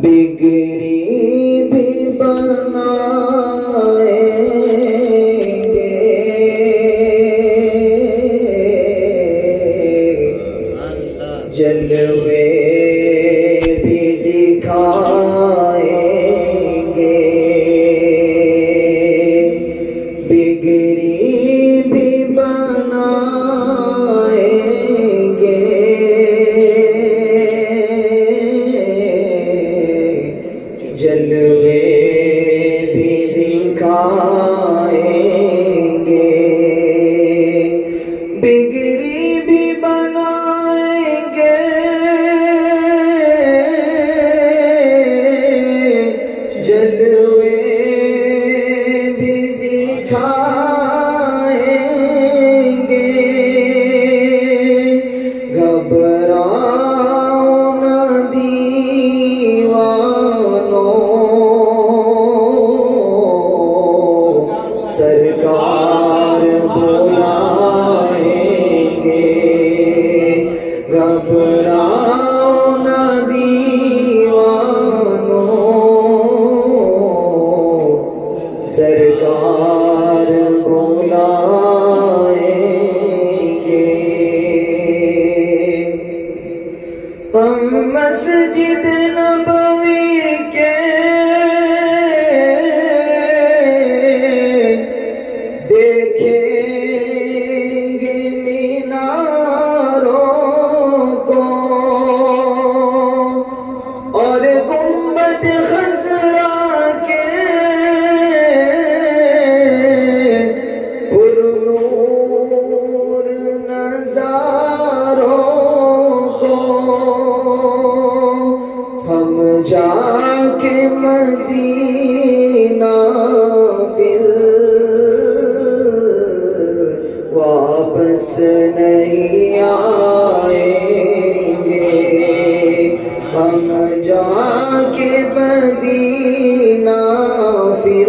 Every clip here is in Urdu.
بگڑی بھی بنائیں گے، جلوے بھی دکھائیں گے، بگڑی بھی بنائیں گے، جلوے بھی دکھائیں گے، بگڑی بھی بنائیں گے، جلوے بھی دکھائیں گے، گھبراؤ نہ سرکار بلائیں گے، گھبراؤ نہ دیوانو، سرکار بلائیں گے، ہم مسجد نبوی کے دیکھیں گے میناروں کو، اور گنبد خضرا کے پرنور نظاروں کو، ہم جا کے مدینہ پھر واپس نہیں آئیں گے، ہم جا کے مدینہ پھر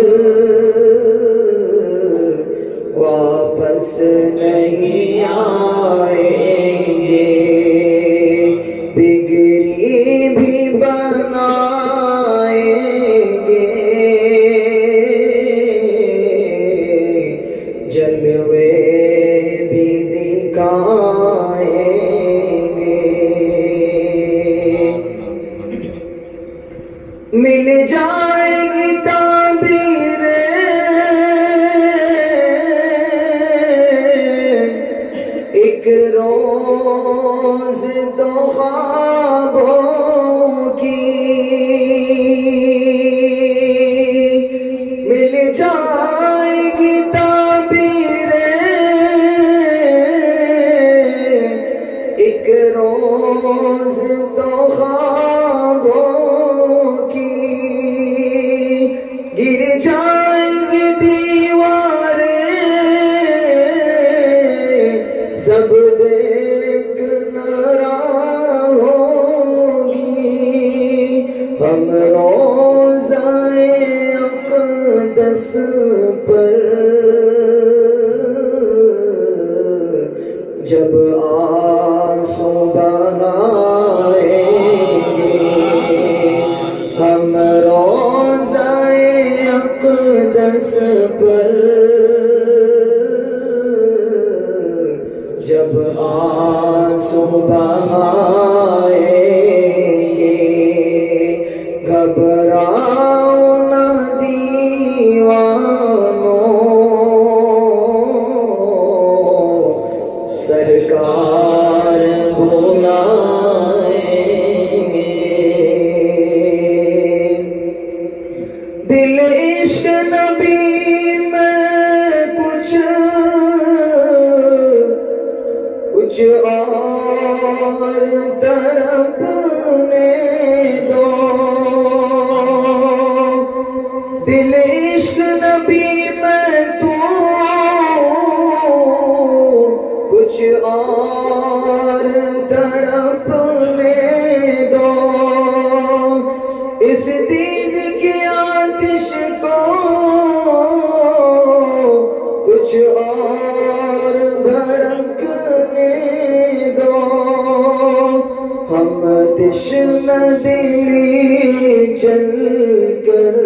واپس نہیں آئیں گے، بگڑی بھی بنائیں گے، جلوے بھی دکھائیں گے، مل جائے گی تعبیریں ایک روز تو خوابوں کی، مل جائے گی ایک روز تو خوابوں کی، گر جائیں گی دیواریں سب دیکھ نہ رہوں گی، ہم روضہ اقدس پر جب آنسو بہائیں گے، ہم روضہ اقدس پر جب آنسو بہائیں گے، گھبراؤ نہ دیوانو، سرکار بلائیں گے، دل عشق نبی میں کچھ اور تڑپنے دو، دل عشق نبی میں تو کچھ اور تڑپنے دو، اس دید کی آتش کو کچھ اور بھڑکنے دو، ہم تشنہ دلی چل کر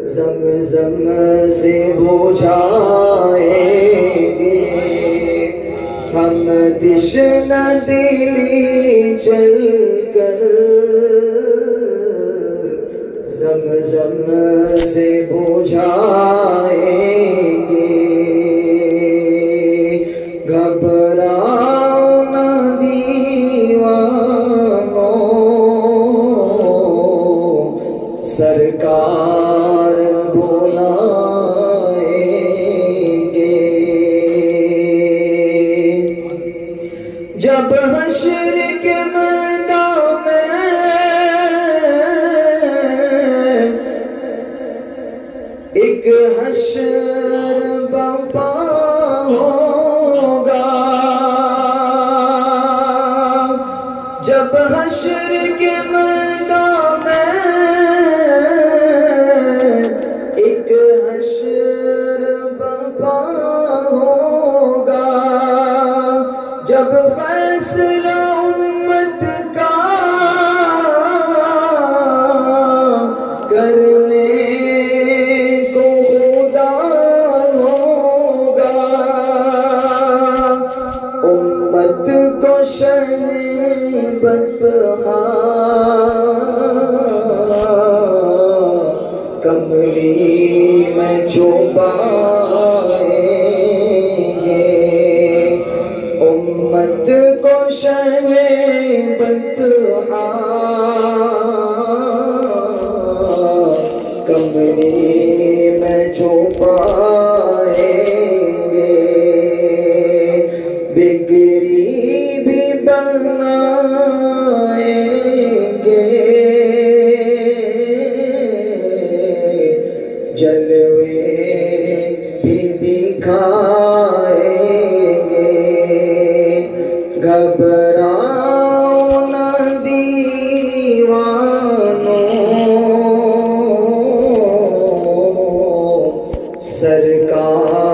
زمزم سے بجھائیں گے ہم تشنہ دلی چل کر زمزم سے بجھائیں گے گھبراؤ نہ دیوانوں سرکار بلائیں گے جب حشر کے میدان میں ایک حشر برپا ہوگا جب حشر کے میدان میں ایک حشر برپا ہوگا جب فیصلہ امت کا کرنے کو خدا ہوگا امت کو بدبہا کملی میں چھپائیں گے امت کو بدبہا کملی میں چھپائیں گے بگڑی بھی بنائیں گے جلوے بھی دکھائیں گے گھبراؤ نہ دیوانوں سرکار